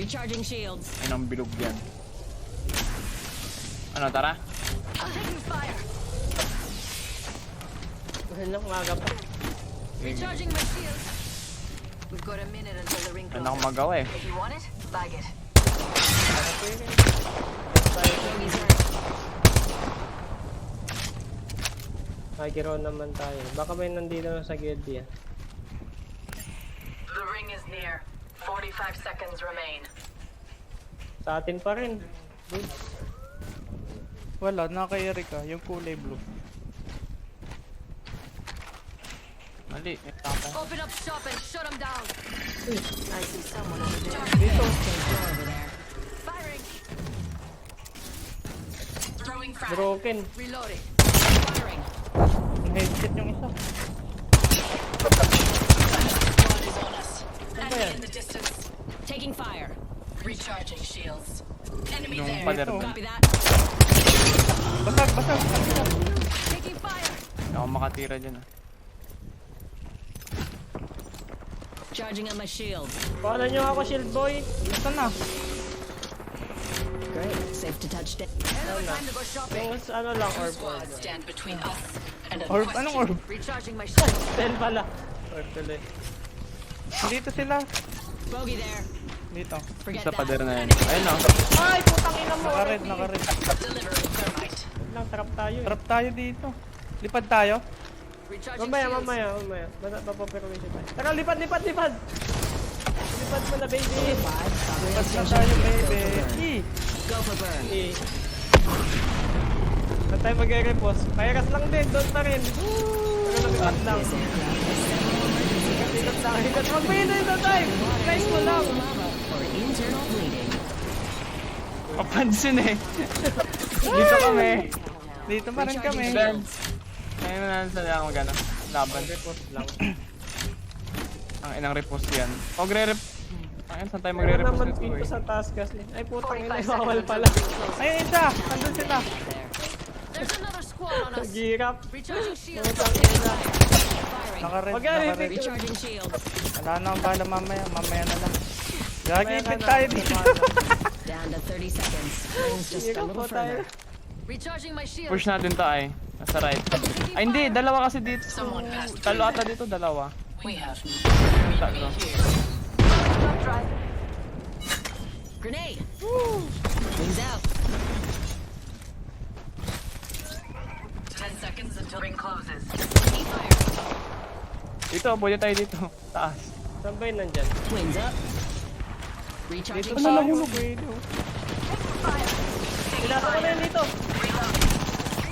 Recharging shields. Ayun ang bilog yan. Ano, tara? I'm taking fire. Ano, umaga pa. Recharging my shields. We've got a minute until the ring Ano closes. akong magawa eh. If you want it, bag it. Nagkiro naman tayo. Baka may nandito na sa guild yan. The ring is near. 45 seconds remain. Sa atin pa rin. Good. Wala, naka-Erika, yung kulay blue. Mali, may tapang. Open up shop and shut them down. I see someone over there. Dito. Over there. Firing. Throwing frag. Broken. Reloading. Firing. Yung headset yung isa. Squad is on us. Ano Enemy yan? in the distance. Taking fire. Recharging shields. Enemy Yung there. pader na. Copy that. Basag, basag. Taking fire. Hindi ako makatira dyan ah. Charging on my shield. Paano nyo ako, shield boy? Basta na. Great. Safe to touch down. Time to go shopping. Yung ano lang, orb. Squad stand between us and a Orb, anong orb? Recharging my shield. Ten pala. Orb tuloy. Dito sila. Bogey there. Dito. Forget Sa that. pader na yan. Ayun oh. Ay, putang ina mo. Naka-red, naka-red. Delivering thermite. Lang, trap tayo eh. Trap tayo dito. Lipad tayo. Recharging Mamaya, shields. mamaya. Papapermission tayo. Tara, lipad. Lipad mo na, baby. Lipad na tayo, baby. Go for burn. Eh. Ba't tayo mag-repost? Virus lang din, doon pa rin. Pero lumipad lang. Hikat lang. Mag-pino ito tayo. Guys mo lang. For internal bleeding. Papansin eh. Dito kami. Dito pa rin kami. Ben. Ngayon na sila ako magana. Laban. Repost lang. Ang inang repost yan. Pag-re-rep... Ayun, saan tayo Meron magre-repost naman dito dito eh? sa task kasi. Ay putang ina, 45 bawal seconds pala. until the ring closes. Ayun isa. Andun sila. There. There's another squad on us. Girap. Recharging shields. Putang ina. Firing. Naka-red, Wag yan, naka-red. Recharging shields. Wala na ang bala mamaya. Mamaya na lang. Gagi, Mamaya ka ipit na. tayo dito. Down to 30 seconds. Rings just a Girap little po tayo. further. Recharging my shield. Push natin to ay. Nasa right. Ay hindi, dalawa kasi dito. Talo ata dito, dalawa. We have Talo. grenade. Wings out. 10 seconds until ring closes. Taking fire. Dito, pwede tayo dito. Taas. Saan ba yun nandyan? Wings up. Recharging Ano lang shields. hulog eh. Pinasa ko na yun dito.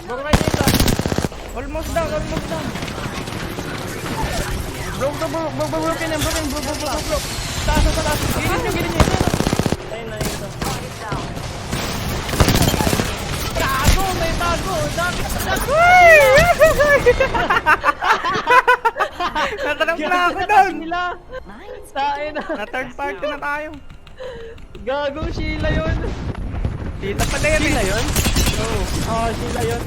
Bunga niyo ito. Almost down, almost down. Broken yan, broken. Taas, taas. Gilid nyo. Ayun na ito. Tago, may tago. Natanong na ako doon. Nila. Tain na. Na third party na tayo. Gago, Sheila yun. Dito pala yun. Sila yun? Oo, Sheila yun.